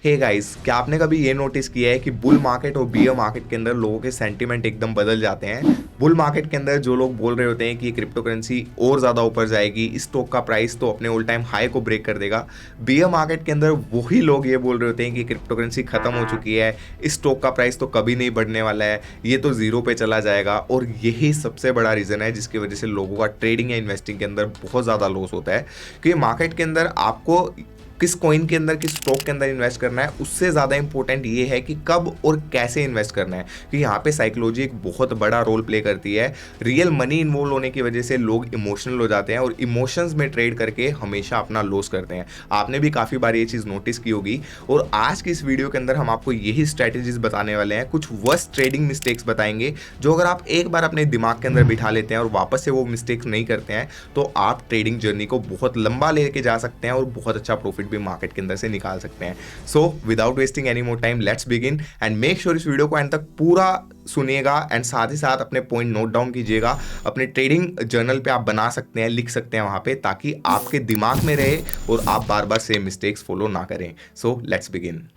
Hey guys, क्या आपने कभी ये नोटिस किया है कि बुल मार्केट और बियर मार्केट के अंदर लोगों के सेंटीमेंट एकदम बदल जाते हैं। बुल मार्केट के अंदर जो लोग बोल रहे होते हैं कि क्रिप्टो करेंसी और ज़्यादा ऊपर जाएगी, इस स्टॉक का प्राइस तो अपने ऑल टाइम हाई को ब्रेक कर देगा। बियर मार्केट के अंदर वही लोग ये बोल रहे होते हैं कि क्रिप्टो करेंसी खत्म हो चुकी है, इस स्टॉक का प्राइस तो कभी नहीं बढ़ने वाला है, ये तो जीरो पे चला जाएगा। और यही सबसे बड़ा रीज़न है जिसकी वजह से लोगों का ट्रेडिंग या इन्वेस्टिंग के अंदर बहुत ज़्यादा लॉस होता है। क्योंकि मार्केट के अंदर आपको किस कॉइन के अंदर, किस स्टॉक के अंदर इन्वेस्ट करना है, उससे ज़्यादा इंपॉर्टेंट ये है कि कब और कैसे इन्वेस्ट करना है। क्योंकि यहाँ पे साइकोलॉजी एक बहुत बड़ा रोल प्ले करती है। रियल मनी इन्वॉल्व होने की वजह से लोग इमोशनल हो जाते हैं और इमोशंस में ट्रेड करके हमेशा अपना लॉस करते हैं। आपने भी काफ़ी बार ये चीज़ नोटिस की होगी। और आज की इस वीडियो के अंदर हम आपको यही स्ट्रैटेजीज बताने वाले हैं। कुछ वर्स्ट ट्रेडिंग मिस्टेक्स बताएंगे जो अगर आप एक बार अपने दिमाग के अंदर बिठा लेते हैं और वापस से वो मिस्टेक्स नहीं करते हैं तो आप ट्रेडिंग जर्नी को बहुत लंबा लेके जा सकते हैं और बहुत अच्छा प्रॉफिट भी मार्केट के अंदर से निकाल सकते हैं। So without wasting any more time, let's begin and make sure इस वीडियो को एंड तक पूरा सुनिएगा एंड साथ ही साथ अपने पॉइंट नोट डाउन कीजिएगा। अपने ट्रेडिंग जर्नल पे आप बना सकते हैं, लिख सकते हैं वहां पे, ताकि आपके दिमाग में रहे और आप बार बार सेम मिस्टेक्स फॉलो ना करें। So let's begin.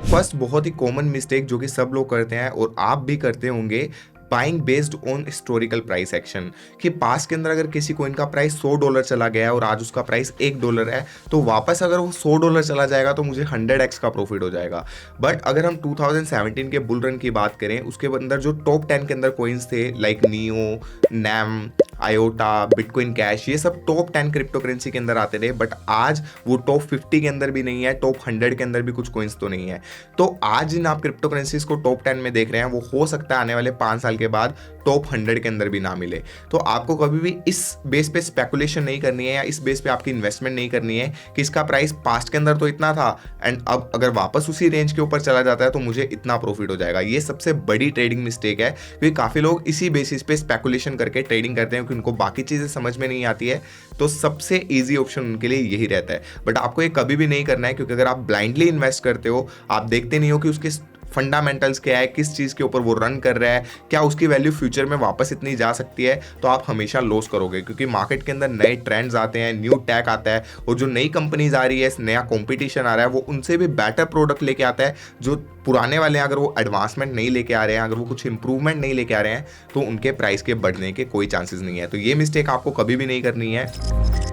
फर्स्ट बहुत ही कॉमन मिस्टेक जो कि सब लोग करते हैं और आप भी करते होंगे, buying based on historical price action. कि पास के अंदर अगर किसी कॉइन का प्राइस $100 चला गया है और आज उसका प्राइस $1 है, तो वापस अगर वो $100 चला जाएगा तो मुझे 100x का प्रॉफिट हो जाएगा। बट अगर हम 2017 के बुल रन की बात करें, उसके अंदर जो टॉप 10 के अंदर कॉइन्स थे like Neo, NEM, IOTA, Bitcoin Cash, ये सब टॉप 10 क्रिप्टो करेंसी के अंदर आते थे। बट आज वो टॉप 50 के अंदर भी नहीं है, टॉप 100 के अंदर भी कुछ कॉइन्स तो नहीं है। तो आज जिन आप क्रिप्टो करेंसीज को टॉप 10 में देख रहे हैं, वो हो सकता है आने वाले 5 साल के बाद टॉप 100 के अंदर भी ना मिले। तो आपको कभी भी इस बेस पे स्पेकुलेशन नहीं करनी है या इस बेस पे आपकी इन्वेस्टमेंट नहीं करनी है कि इसका प्राइस पास्ट के अंदर तो इतना था एंड अब अगर वापस उसी रेंज के ऊपर चला जाता है तो मुझे इतना प्रॉफिट हो जाएगा। ये सबसे बड़ी ट्रेडिंग मिस्टेक है, क्योंकि काफ़ी लोग इसी बेसिस पे स्पेकुलेशन करके ट्रेडिंग करते हैं क्योंकि उनको बाकी चीज़ें समझ में नहीं आती है। तो सबसे ईजी ऑप्शन उनके लिए यही रहता है। बट आपको ये कभी भी नहीं करना है, क्योंकि अगर आप ब्लाइंडली इन्वेस्ट करते हो, आप देखते नहीं हो कि उसके फंडामेंटल्स क्या है, किस चीज़ के ऊपर वो रन कर रहा है, क्या उसकी वैल्यू फ्यूचर में वापस इतनी जा सकती है, तो आप हमेशा लॉस करोगे। क्योंकि मार्केट के अंदर नए ट्रेंड्स आते हैं, न्यू टेक आता है और जो नई कंपनीज आ रही है, नया कंपटीशन आ रहा है, वो उनसे भी बेटर प्रोडक्ट लेके आता है। जो पुराने वाले हैं, अगर वो एडवांसमेंट नहीं लेके आ रहे हैं, अगर वो कुछ इंप्रूवमेंट नहीं लेके आ रहे हैं, तो उनके प्राइस के बढ़ने के कोई चांसेस नहीं है। तो ये मिस्टेक आपको कभी भी नहीं करनी है।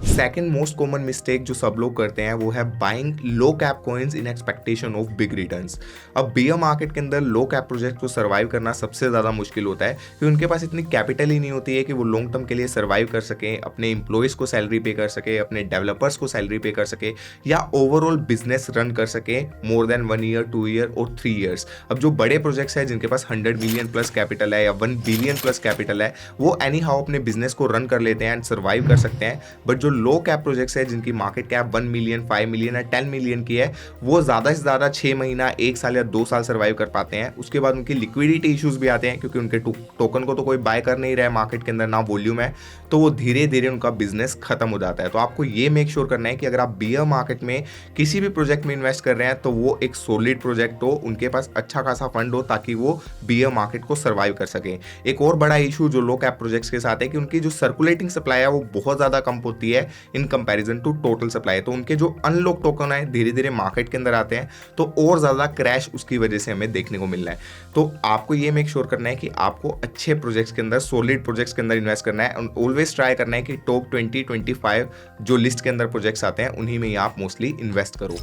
सेकेंड मोस्ट कॉमन मिस्टेक जो सब लोग करते हैं वो है buying low cap coins in expectation of big returns. अब बियर मार्केट के अंदर लो कैप प्रोजेक्ट को सर्वाइव करना सबसे ज़्यादा मुश्किल होता है, क्योंकि उनके पास इतनी कैपिटल ही नहीं होती है कि वो लॉन्ग टर्म के लिए सर्वाइव कर सकें, अपने एम्प्लॉयज़ को सैलरी पे कर सके, अपने डेवलपर्स को सैलरी पे कर सके, या ओवरऑल बिजनेस रन कर सके मोर देन 1 ईयर, 2 ईयर और 3 ईयर्स। अब जो बड़े प्रोजेक्ट्स हैं जिनके पास 100 मिलियन प्लस कैपिटल है या 1 बिलियन प्लस कैपिटल है, वो एनी हाउ अपने बिजनेस को रन कर लेते हैं एंड सर्वाइव कर सकते हैं। बट जो लो कैप प्रोजेक्ट्स है जिनकी मार्केट कैप 1 मिलियन, 5 मिलियन या 10 मिलियन की है, वो ज़्यादा से ज़्यादा 6 महीना, 1 साल या 2 साल सर्वाइव कर पाते हैं। उसके बाद उनकी लिक्विडिटी इश्यूज भी आते हैं, क्योंकि उनके टोकन को तो कोई बाय कर नहीं रहा है मार्केट के अंदर, ना वॉल्यूम है, तो वो धीरे धीरे उनका बिजनेस खत्म हो जाता है। तो आपको ये मेक श्योर करना है कि अगर आप बियर मार्केट में किसी भी प्रोजेक्ट में इन्वेस्ट कर रहे हैं तो वो एक सॉलिड प्रोजेक्ट हो, उनके पास अच्छा खासा फंड हो, ताकि वो बियर मार्केट को सर्वाइव कर सके। एक और बड़ा इशू जो लो कैप प्रोजेक्ट्स के साथ है कि उनकी जो सर्कुलेटिंग सप्लाई है वो बहुत ज़्यादा कम होती है in comparison to total supply. तो उनके जो अनलॉक टोकन है धीरे धीरे मार्केट के अंदर आते हैं, तो और ज़्यादा क्रैश उसकी वजह से हमें देखने को मिल रहा है। तो आपको ये मेक श्योर करना है कि आपको अच्छे प्रोजेक्ट्स के अंदर, सॉलिड प्रोजेक्ट्स के अंदर इन्वेस्ट करना है। ऑलवेज ट्राई करना है कि टॉप 20-25 जो लिस्ट के अंदर प्रोजेक्ट्स आते हैं उन्हीं में ही आप मोस्टली इन्वेस्ट करो।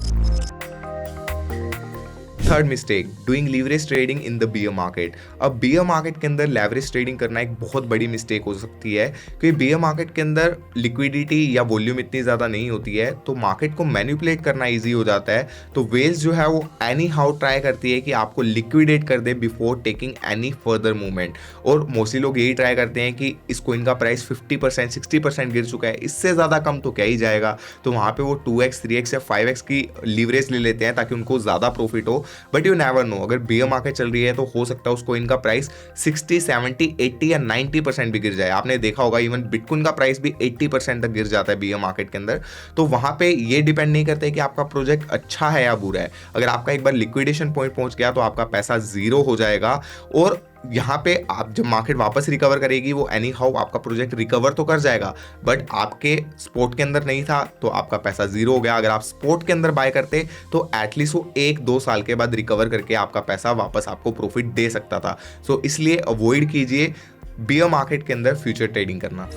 Third mistake, doing leverage trading in the beer market. अब बियर मार्केट के अंदर लेवरेज ट्रेडिंग करना एक बहुत बड़ी मिस्टेक हो सकती है, क्योंकि बियर मार्केट के अंदर लिक्विडिटी या वॉल्यूम इतनी ज़्यादा नहीं होती है, तो मार्केट को मैनिपुलेट करना ईजी हो जाता है। तो वेल्स जो है वो एनी हाउ ट्राई करती है कि आपको लिक्विडेट कर दे before taking any further movement. और मोस्टली लोग यही ट्राई करते हैं कि इस कॉइन का प्राइस 50%, 60% गिर चुका है, इससे ज़्यादा कम तो क्या ही जाएगा, तो वहाँ पर वो 2x, 3x या 5x की लीवरेज ले लेते हैं ताकि उनको ज़्यादा प्रॉफिट हो। बट यू नेवर नो, अगर बियर मार्केट चल रही है तो हो सकता है उस कॉइन का प्राइस 60, 70, 80 या 90% भी गिर जाए। आपने देखा होगा इवन बिटकॉइन का प्राइस भी 80% तक गिर जाता है बियर मार्केट के अंदर। तो वहां पे ये डिपेंड नहीं करता है कि आपका प्रोजेक्ट अच्छा है या बुरा है। अगर आपका एक बार लिक्विडेशन पॉइंट पहुंच गया तो आपका पैसा जीरो हो जाएगा, और यहाँ पे आप जब मार्केट वापस रिकवर करेगी वो एनी हाउ आपका प्रोजेक्ट रिकवर तो कर जाएगा, बट आपके स्पोर्ट के अंदर नहीं था तो आपका पैसा जीरो हो गया। अगर आप स्पोर्ट के अंदर बाय करते तो एटलीस्ट वो 1-2 साल के बाद रिकवर करके आपका पैसा वापस आपको प्रॉफिट दे सकता था। सो इसलिए अवॉइड कीजिए बियर मार्केट के अंदर फ्यूचर ट्रेडिंग करना।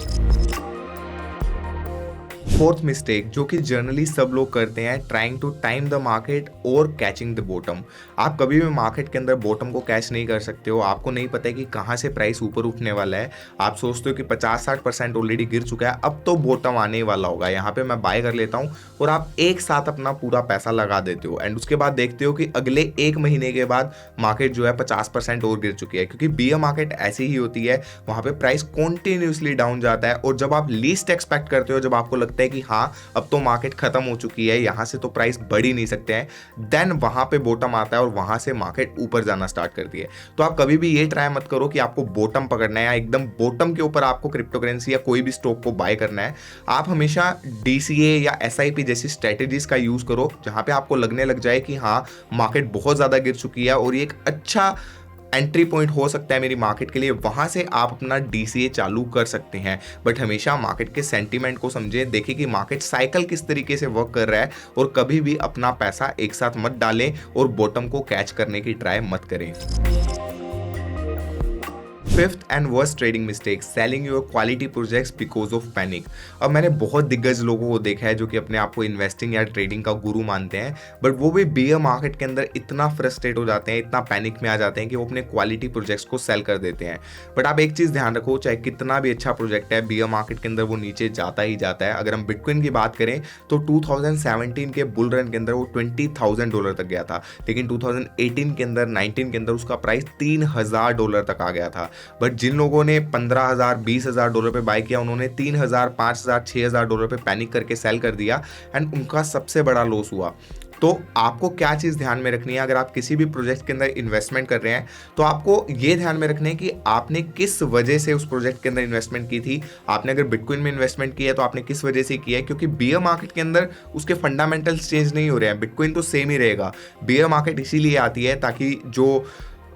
फोर्थ मिस्टेक जो कि जनरली सब लोग करते हैं, trying to time the market और कैचिंग द बॉटम। आप कभी भी मार्केट के अंदर बॉटम को कैच नहीं कर सकते हो। आपको नहीं पता है कि कहाँ से प्राइस ऊपर उठने वाला है। आप सोचते हो कि 50-60% ऑलरेडी गिर चुका है, अब तो बॉटम आने वाला होगा, यहाँ पे मैं बाय कर लेता हूँ, और आप एक साथ अपना पूरा पैसा लगा देते हो। एंड उसके बाद देखते हो कि अगले 1 महीने के बाद मार्केट जो है 50% और गिर चुकी है, क्योंकि बियर मार्केट ऐसी ही होती है। वहाँ पे प्राइस कॉन्टिन्यूसली डाउन जाता है, और जब आप लीस्ट एक्सपेक्ट करते हो, जब आपको लगता है कि हाँ अब तो मार्केट खत्म हो चुकी है, यहां से तो प्राइस बढ़ ही नहीं सकते हैं, देन वहां पे बॉटम आता है और वहां से मार्केट ऊपर जाना स्टार्ट करती है। तो आप कभी भी ये ट्राई मत करो कि आपको बॉटम पकड़ना है या एकदम बॉटम के ऊपर आपको क्रिप्टो करेंसी या कोई भी स्टॉक को बाय करना है। आप हमेशा DCA या SIP जैसी स्ट्रेटेजीज का यूज करो, जहां पे आपको लगने लग जाए कि हाँ मार्केट बहुत ज्यादा गिर चुकी है और ये एक अच्छा एंट्री पॉइंट हो सकता है मेरी मार्केट के लिए, वहां से आप अपना DCA चालू कर सकते हैं। बट हमेशा मार्केट के सेंटीमेंट को समझें, देखें कि मार्केट साइकिल किस तरीके से वर्क कर रहा है, और कभी भी अपना पैसा एक साथ मत डालें और बॉटम को कैच करने की ट्राई मत करें। Fifth and worst trading mistake, selling your quality projects because of panic. अब मैंने बहुत दिग्गज लोगों को देखा है जो कि अपने आप को इन्वेस्टिंग या ट्रेडिंग का गुरु मानते हैं, बट वो भी बियर मार्केट के अंदर इतना फ्रस्ट्रेट हो जाते हैं, इतना पैनिक में आ जाते हैं कि वो अपने क्वालिटी प्रोजेक्ट्स को सेल कर देते हैं। बट आप एक चीज़ ध्यान रखो, चाहे कितना भी अच्छा प्रोजेक्ट है, बियर मार्केट के अंदर वो नीचे जाता ही जाता है। अगर हम बिटकॉइन की बात करें तो 2017 के बुल रन के अंदर वो $20,000 तक गया था, लेकिन 2018 के अंदर 19 के अंदर उसका प्राइस $3,000 तक आ गया था। बट जिन लोगों ने $15,000 $20,000 पे बाय किया, उन्होंने $3,000 $5,000 $6,000 पे पैनिक करके सेल कर दिया, एंड उनका सबसे बड़ा लॉस हुआ। तो आपको क्या चीज़ ध्यान में रखनी है, अगर आप किसी भी प्रोजेक्ट के अंदर इन्वेस्टमेंट कर रहे हैं तो आपको ये ध्यान में रखना है कि आपने किस वजह से उस प्रोजेक्ट के अंदर इन्वेस्टमेंट की थी। आपने अगर बिटकॉइन में इन्वेस्टमेंट किया है तो आपने किस वजह से किया है, क्योंकि बियर मार्केट के अंदर उसके फंडामेंटल्स चेंज नहीं हो रहे हैं, बिटकॉइन तो सेम ही रहेगा। बियर मार्केट इसीलिए आती है ताकि जो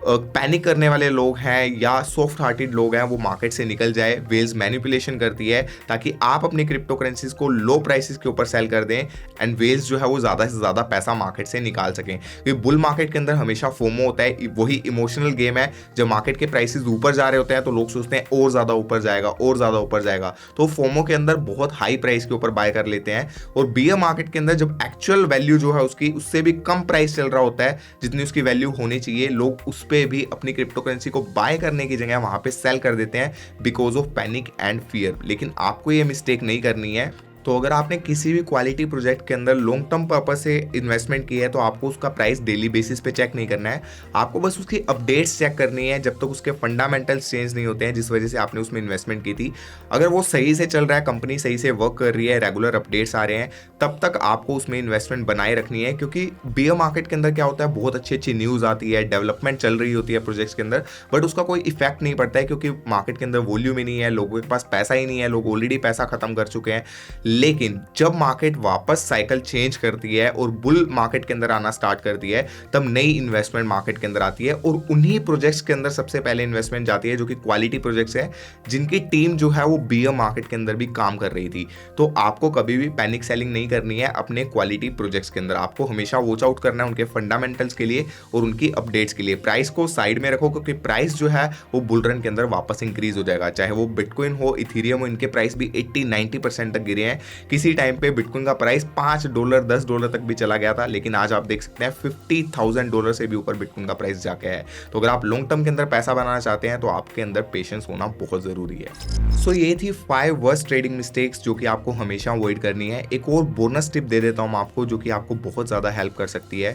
पैनिक करने वाले लोग हैं या सॉफ्ट हार्टेड लोग हैं वो मार्केट से निकल जाए। वेल्स मैनिपुलेशन करती है ताकि आप अपनी क्रिप्टो करेंसीज को लो प्राइसेस के ऊपर सेल कर दें, एंड वेल्स जो है वो ज़्यादा से ज़्यादा पैसा मार्केट से निकाल सकें। क्योंकि बुल मार्केट के अंदर हमेशा फोमो होता है, वही इमोशनल गेम है। जब मार्केट के प्राइसेस ऊपर जा रहे होते हैं तो लोग सोचते हैं और ज़्यादा ऊपर जाएगा, और ज़्यादा ऊपर जाएगा, तो फोमो के अंदर बहुत हाई प्राइस के ऊपर बाय कर लेते हैं। और बियर मार्केट के अंदर जब एक्चुअल वैल्यू जो है उसकी उससे भी कम प्राइस चल रहा होता है जितनी उसकी वैल्यू होनी चाहिए, लोग उस पर भी अपनी क्रिप्टो करेंसी को बाय करने की जगह वहां पे सेल कर देते हैं because of panic and fear. लेकिन आपको ये मिस्टेक नहीं करनी है। तो अगर आपने किसी भी क्वालिटी प्रोजेक्ट के अंदर लॉन्ग टर्म पर्पस से इन्वेस्टमेंट की है तो आपको उसका प्राइस डेली बेसिस पे चेक नहीं करना है, आपको बस उसकी अपडेट्स चेक करनी है जब तक उसके फंडामेंटल्स चेंज नहीं होते हैं जिस वजह से आपने उसमें इन्वेस्टमेंट की थी। अगर वो सही से चल रहा है, कंपनी सही से वर्क कर रही है, रेगुलर अपडेट्स आ रहे हैं, तब तक आपको उसमें इन्वेस्टमेंट बनाए रखनी है। क्योंकि बियर मार्केट के अंदर क्या होता है, बहुत अच्छी अच्छी न्यूज़ आती है, डेवलपमेंट चल रही होती है प्रोजेक्ट्स के अंदर, बट उसका कोई इफेक्ट नहीं पड़ता है क्योंकि मार्केट के अंदर वॉल्यूम ही नहीं है, लोगों के पास पैसा ही नहीं है, लोग ऑलरेडी पैसा खत्म कर चुके हैं। लेकिन जब मार्केट वापस साइकिल चेंज करती है और बुल मार्केट के अंदर आना स्टार्ट करती है, तब नई इन्वेस्टमेंट मार्केट के अंदर आती है, और उन्हीं प्रोजेक्ट्स के अंदर सबसे पहले इन्वेस्टमेंट जाती है जो कि क्वालिटी प्रोजेक्ट्स है, जिनकी टीम जो है वो बियर मार्केट के अंदर भी काम कर रही थी। तो आपको कभी भी पैनिक सेलिंग नहीं करनी है अपने क्वालिटी प्रोजेक्ट्स के अंदर। आपको हमेशा वॉच आउट करना है उनके फंडामेंटल्स के लिए और उनकी अपडेट्स के लिए। प्राइस को साइड में रखो क्योंकि प्राइस जो है वो बुल रन के अंदर वापस इंक्रीज हो जाएगा। चाहे वो बिटकॉइन हो, इथेरियम हो, इनके प्राइस भी 80-90% तक गिरे हैं। किसी टाइम पे बिटकॉइन का प्राइस $5 $10 तक भी चला गया था, लेकिन आज आप देख सकते हैं $50,000 से भी ऊपर बिटकॉइन का प्राइस जाके है। तो अगर आप लॉन्ग टर्म के अंदर पैसा बनाना चाहते हैं तो आपके अंदर पेशेंस होना बहुत जरूरी है। सो ये थी 5 वर्स्ट ट्रेडिंग मिस्टेक्स जो कि आपको हमेशा अवॉइड करनी है। एक और बोनस टिप दे देता हूं आपको जो कि आपको बहुत ज्यादा हेल्प कर सकती है।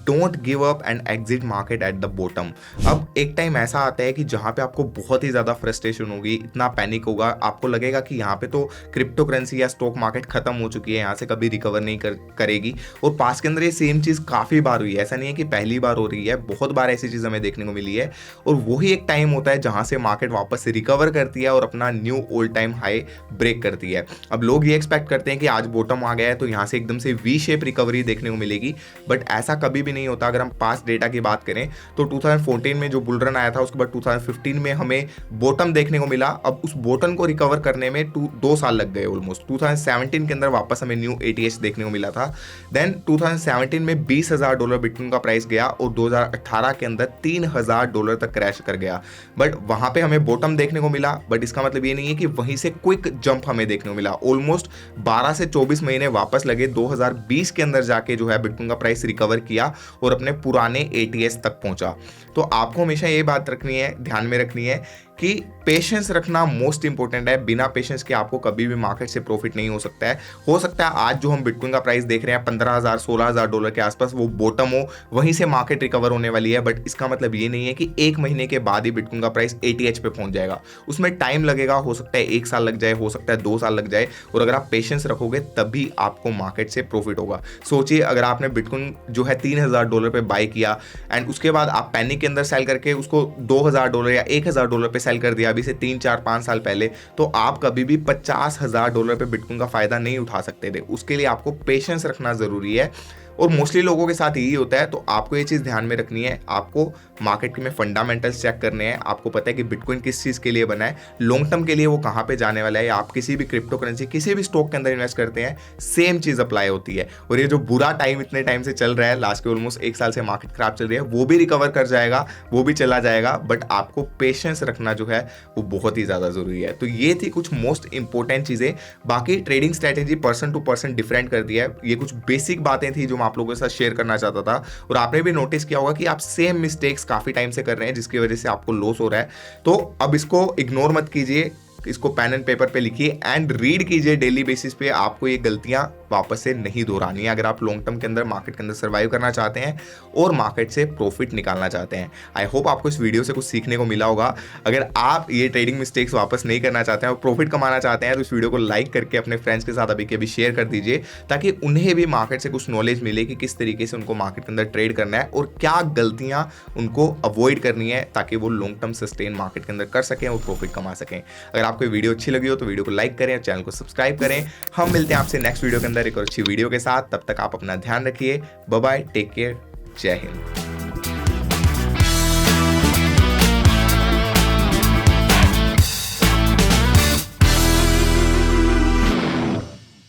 Don't give up and exit market at the bottom. अब एक टाइम ऐसा आता है कि जहां पे आपको बहुत ही ज्यादा फ्रस्ट्रेशन होगी, इतना पैनिक होगा, आपको लगेगा कि यहाँ पे तो क्रिप्टो करेंसी या स्टॉक स्टॉक मार्केट खत्म हो चुकी है, यहाँ से कभी रिकवर नहीं करेगी। और पास्ट के अंदर ये सेम चीज़ काफ़ी बार हुई है, ऐसा नहीं है कि पहली बार हो रही है, बहुत बार ऐसी चीज़ हमें देखने को मिली है। और वही एक टाइम होता है जहाँ से मार्केट वापस से रिकवर करती है और अपना new all time high break करती है। अब लोग ये एक्सपेक्ट करते हैं कि आज बॉटम आ गया है तो यहाँ से एकदम से वी शेप रिकवरी देखने को मिलेगी, बट ऐसा कभी भी नहीं होता। अगर हम पास्ट डेटा की बात करें तो 2014 में जो बुल रन आया था, उसके बाद 2015 में हमें बॉटम देखने को मिला। अब उस बॉटम को रिकवर करने में 2 साल लग गए ऑलमोस्ट। 2017 के अंदर वापस हमें न्यू ATH देखने को मिला था। देन 2017 में $20,000 बिटकॉइन का प्राइस गया और 2018 के अंदर $3,000 तक क्रैश कर गया। बट वहां पे हमें बॉटम देखने को मिला, बट इसका मतलब ये नहीं है कि वहीं से क्विक जंप हमें देखने को मिला। ऑलमोस्ट 12 से 24 महीने वापस लगे। 2020 के अंदर जाके जो है बिटकॉइन का प्राइस रिकवर किया और अपने पुराने ATH तक पहुंचा। तो आपको हमेशा ये बात रखनी है, ध्यान में रखनी है कि पेशेंस रखना मोस्ट इंपॉर्टेंट है। बिना पेशेंस के आपको कभी भी मार्केट से प्रॉफिट नहीं हो सकता है। हो सकता है आज जो हम बिटकॉइन का प्राइस देख रहे हैं $15,000 $16,000 के आसपास, वो बॉटम हो, वहीं से मार्केट रिकवर होने वाली है। बट इसका मतलब ये नहीं है कि 1 महीने के बाद ही बिटकॉइन का प्राइस ATH पे पहुंच जाएगा। उसमें टाइम लगेगा, हो सकता है 1 साल लग जाए, हो सकता है 2 साल लग जाए। और अगर आप पेशेंस रखोगे तभी आपको मार्केट से प्रॉफिट होगा। सोचिए, अगर आपने बिटकॉइन जो है $3,000 पे बाय किया एंड उसके बाद आप पैनिक के अंदर सेल करके उसको $2,000 या $1,000 पे सेल कर दिया अभी से 3 4 5 साल पहले, तो आप कभी भी $50,000 पे बिटकॉइन का फायदा नहीं उठा सकते थे। उसके लिए आपको पेशेंस रखना जरूरी है और मोस्टली लोगों के साथ यही होता है। तो आपको ये चीज़ ध्यान में रखनी है, आपको मार्केट में फंडामेंटल्स चेक करने हैं। आपको पता है कि बिटकॉइन किस चीज़ के लिए बना है, लॉन्ग टर्म के लिए वो कहाँ पे जाने वाला है। या आप किसी भी क्रिप्टो करेंसी, किसी भी स्टॉक के अंदर इन्वेस्ट करते हैं, सेम चीज़ अप्लाई होती है। और ये जो बुरा टाइम इतने टाइम से चल रहा है, लास्ट के ऑलमोस्ट 1 साल से मार्केट खराब चल रही है, वो भी रिकवर कर जाएगा, वो भी चला जाएगा। बट आपको पेशेंस रखना जो है वो बहुत ही ज़्यादा ज़रूरी है। तो ये थी कुछ मोस्ट इंपॉर्टेंट चीज़ें। बाकी trading strategy person to person different कर दिया है। ये कुछ बेसिक बातें थी जो मैं आप लोगों के साथ शेयर करना चाहता था। और आपने भी नोटिस किया होगा कि आप सेम मिस्टेक्स काफी टाइम से कर रहे हैं, जिसकी वजह से आपको लॉस हो रहा है। तो अब इसको इग्नोर मत कीजिए, इसको पेन एंड पेपर पे लिखिए एंड रीड कीजिए डेली बेसिस पे। आपको ये गलतियां वापस से नहीं दोहरानी है अगर आप लॉन्ग टर्म के अंदर मार्केट के अंदर सर्वाइव करना चाहते हैं और मार्केट से प्रॉफिट निकालना चाहते हैं। आई होप आपको इस वीडियो से कुछ सीखने को मिला होगा। अगर आप ये ट्रेडिंग मिस्टेक्स वापस नहीं करना चाहते हैं और प्रॉफिट कमाना चाहते हैं तो इस वीडियो को लाइक करके अपने फ्रेंड्स के साथ अभी के अभी शेयर कर दीजिए, ताकि उन्हें भी मार्केट से कुछ नॉलेज मिले कि किस तरीके से उनको मार्केट के अंदर ट्रेड करना है और क्या गलतियां उनको अवॉइड करनी है, ताकि वो लॉन्ग टर्म सस्टेन मार्केट के अंदर कर सकें और प्रॉफिट कमा सकें। अगर आपको वीडियो अच्छी लगी हो तो वीडियो को लाइक करें और चैनल को सब्सक्राइब करें। हम मिलते हैं आपसे नेक्स्ट वीडियो के अंदर एक और अच्छी वीडियो के साथ। तब तक आप अपना ध्यान रखिए। बाय बाय, टेक केयर, जय हिंद।